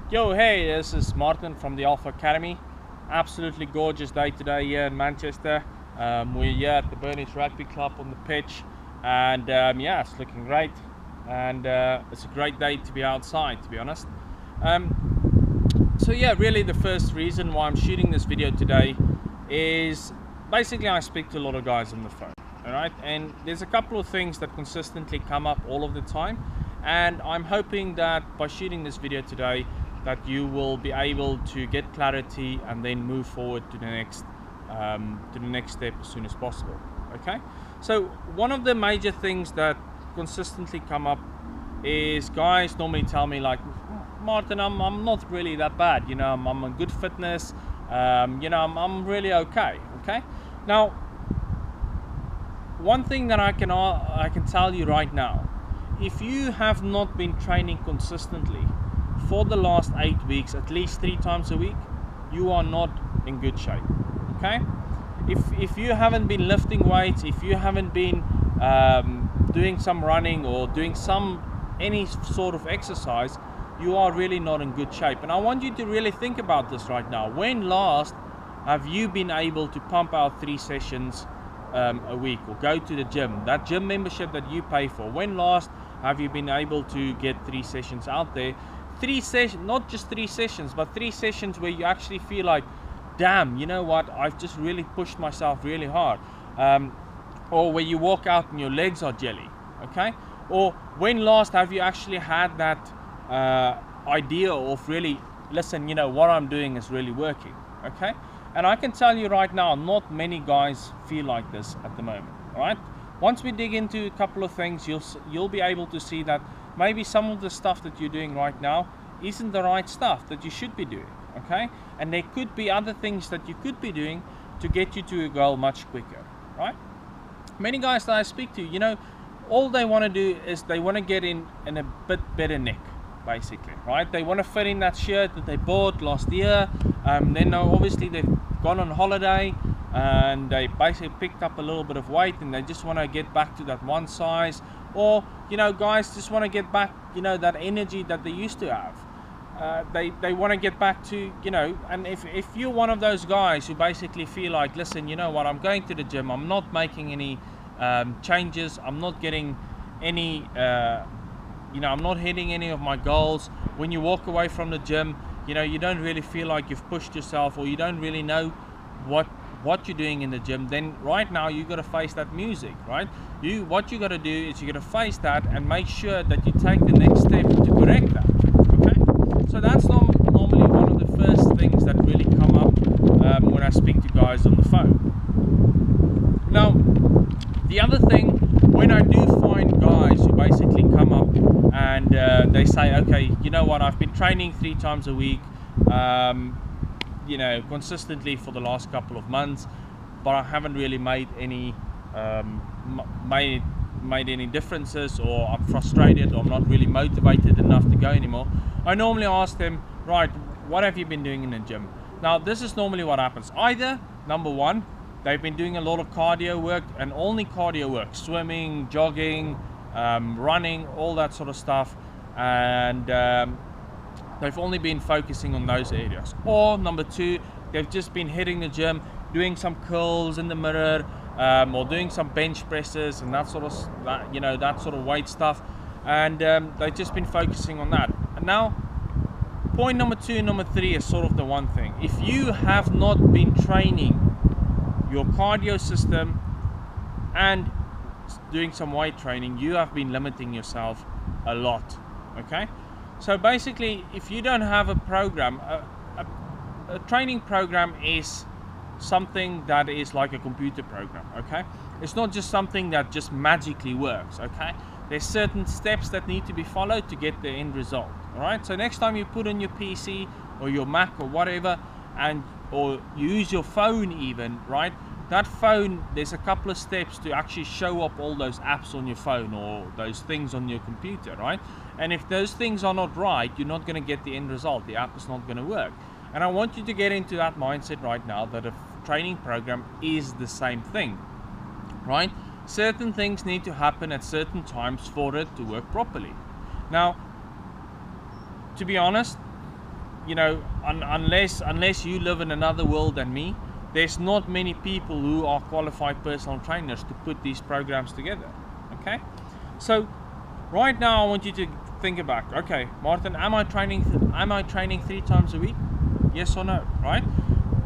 Yo, hey, this is Martin from the Alpha Academy. Absolutely gorgeous day today here in Manchester. We're here at the Burnish Rugby Club on the pitch, and yeah, it's looking great. And it's a great day to be outside, to be honest. So yeah, really the first reason why I'm shooting this video today is basically I speak to a lot of guys on the phone, all right? And there's a couple of things that consistently come up all of the time, and I'm hoping that by shooting this video today that you will be able to get clarity and then move forward to the next step as soon as possible. Okay, so one of the major things that consistently come up is guys normally tell me like, Martin, I'm not really that bad, you know, I'm in good fitness, you know, I'm really okay. Okay, now one thing that I can tell you right now, if you have not been training consistently for the last 8 weeks, at least 3 times a week, you are not in good shape. Okay, if you haven't been lifting weights, if you haven't been doing some running or doing any sort of exercise, you are really not in good shape. And I want you to really think about this right now. When last have you been able to pump out 3 sessions a week, or go to the gym, that gym membership that you pay for? When last have you been able to get 3 sessions out there? 3 sessions, not just 3 sessions, but 3 sessions where you actually feel like, damn, you know what, I've just really pushed myself really hard. Or where you walk out and your legs are jelly. Okay, or when last have you actually had that idea of really, listen, you know, what I'm doing is really working. Okay, and I can tell you right now, not many guys feel like this at the moment. All right, once we dig into a couple of things, you'll be able to see that maybe some of the stuff that you're doing right now isn't the right stuff that you should be doing. Okay, and there could be other things that you could be doing to get you to a goal much quicker. Right, many guys that I speak to, you know, all they want to do is they want to get in a bit better nick, basically, right? They want to fit in that shirt that they bought last year. Then obviously they've gone on holiday and they basically picked up a little bit of weight and they just want to get back to that one size. Or, you know, guys just want to get back, you know, that energy that they used to have. They want to get back to, you know, and if you're one of those guys who basically feel like, listen, you know what, I'm going to the gym, I'm not making any changes, I'm not getting any, you know, I'm not hitting any of my goals. When you walk away from the gym, you know, you don't really feel like you've pushed yourself, or you don't really know what you're doing in the gym, then right now you got to face that music, right? What you got to do is you got to face that and make sure that you take the next step to correct that. Okay, so that's normally one of the first things that really come up when I speak to guys on the phone. Now, the other thing, when I do find guys who basically come up and they say, okay, you know what, I've been training 3 times a week, you know, consistently for the last couple of months, but I haven't really made any made any differences, or I'm frustrated, or I'm not really motivated enough to go anymore. I normally ask them, right, what have you been doing in the gym? Now, this is normally what happens. Either, number one, they've been doing a lot of cardio work, and only cardio work, swimming, jogging, running, all that sort of stuff, and they've only been focusing on those areas. Or number two, they've just been hitting the gym, doing some curls in the mirror, or doing some bench presses and that sort of weight stuff, and they've just been focusing on that. And now, point number 2 and number 3 is sort of the one thing. If you have not been training your cardio system and doing some weight training, you have been limiting yourself a lot. Okay, so basically, if you don't have a program, a training program is something that is like a computer program. Okay, it's not just something that just magically works. Okay, there's certain steps that need to be followed to get the end result. All right, so next time you put on your PC or your Mac or whatever, or you use your phone even, right? That phone, there's a couple of steps to actually show up all those apps on your phone or those things on your computer, right? And if those things are not right, you're not going to get the end result. The app is not going to work. And I want you to get into that mindset right now, that a training program is the same thing, right? Certain things need to happen at certain times for it to work properly. Now, to be honest, you know, unless you live in another world than me, there's not many people who are qualified personal trainers to put these programs together. Okay, so right now I want you to think about, okay, Martin, am I training 3 times a week? Yes or no, right?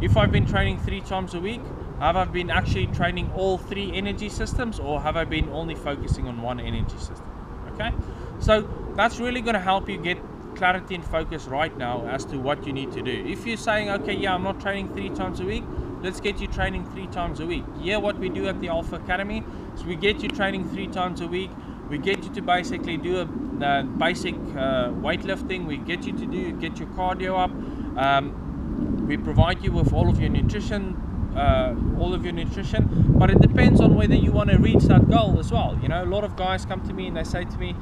If I've been training 3 times a week, have I been actually training all 3 energy systems, or have I been only focusing on one energy system? Okay, so that's really going to help you get clarity and focus right now as to what you need to do. If you're saying, okay, yeah, I'm not training 3 times a week, let's get you training 3 times a week. Yeah, what we do at the Alpha Academy is we get you training 3 times a week. We get you to basically do a basic weightlifting. We get you to get your cardio up. We provide you with all of your nutrition, but it depends on whether you want to reach that goal as well. You know, a lot of guys come to me and they say to me,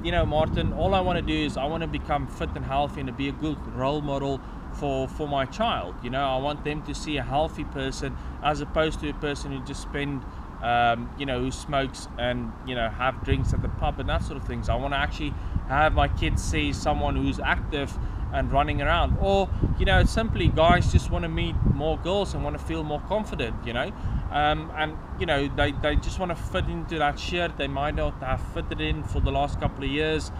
you know, Martin, all I want to do is I want to become fit and healthy and to be a good role model for my child. You know, I want them to see a healthy person as opposed to a person who just you know, who smokes and, you know, have drinks at the pub and that sort of things. I want to actually have my kids see someone who's active and running around. Or, you know, simply guys just want to meet more girls and want to feel more confident, you know, and, you know, they just want to fit into that shirt they might not have fitted in for the last couple of years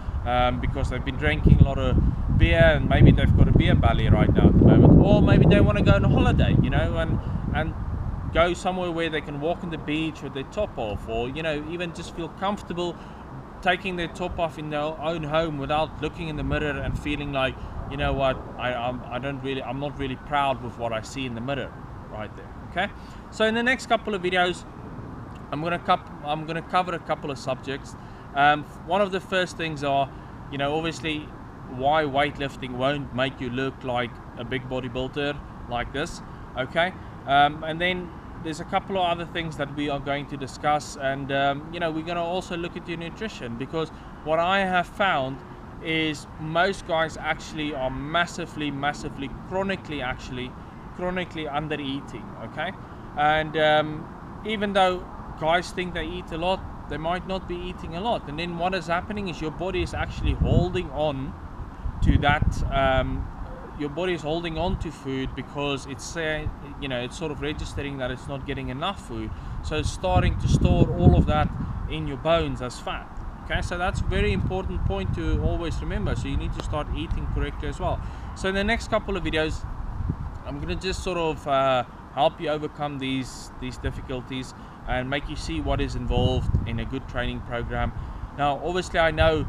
because they've been drinking a lot of beer, and maybe they've got a beer belly right now at the moment. Or maybe they want to go on a holiday, you know, and go somewhere where they can walk on the beach with their top off, or, you know, even just feel comfortable taking their top off in their own home without looking in the mirror and feeling like, you know what, I'm not really proud with what I see in the mirror right there. Okay, so in the next couple of videos I'm gonna cover a couple of subjects. One of the first things are, you know, obviously why weightlifting won't make you look like a big bodybuilder like this. Okay, and then there's a couple of other things that we are going to discuss, and you know, we're going to also look at your nutrition, because what I have found is most guys actually are massively chronically under eating. Okay, and even though guys think they eat a lot, they might not be eating a lot, and then what is happening is your body is actually holding on to that your body is holding on to food because it's saying, you know, it's sort of registering that it's not getting enough food, so it's starting to store all of that in your bones as fat. Okay, so that's a very important point to always remember. So you need to start eating correctly as well. So in the next couple of videos I'm going to just sort of help you overcome these difficulties and make you see what is involved in a good training program. Now obviously I know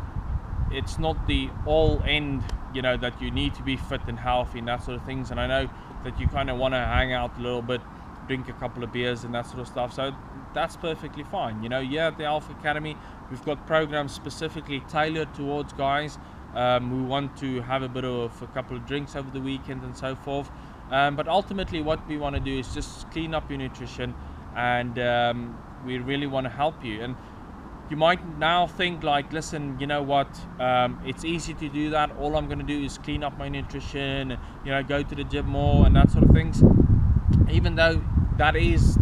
it's not the all end, you know, that you need to be fit and healthy and that sort of things, and I know that you kind of want to hang out a little bit, drink a couple of beers and that sort of stuff, so that's perfectly fine. You know, yeah, at the Alpha Academy we've got programs specifically tailored towards guys who want to have a bit of a couple of drinks over the weekend and so forth, but ultimately what we want to do is just clean up your nutrition, and we really want to help you. And you might now think like, listen, you know what, it's easy to do that. All I'm going to do is clean up my nutrition, you know, go to the gym more and that sort of things. Even though that is,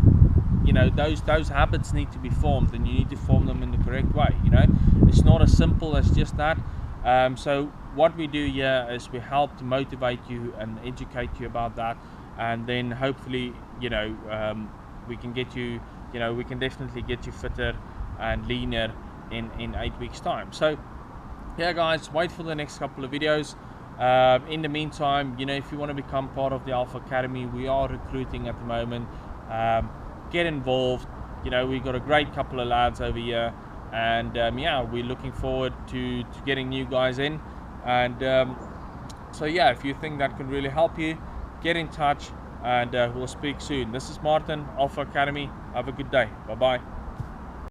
you know, those habits need to be formed, and you need to form them in the correct way. You know, it's not as simple as just that. So what we do here is we help to motivate you and educate you about that, and then hopefully, you know, we can get you, you know, we can definitely get you fitter and leaner in 8 weeks time. So yeah guys, wait for the next couple of videos. In the meantime, you know, if you want to become part of the Alpha Academy, we are recruiting at the moment. Get involved. You know, we've got a great couple of lads over here, and yeah, we're looking forward to getting new guys in, and so yeah, if you think that could really help you, get in touch, and we'll speak soon. This is Martin, Alpha Academy. Have a good day. Bye bye.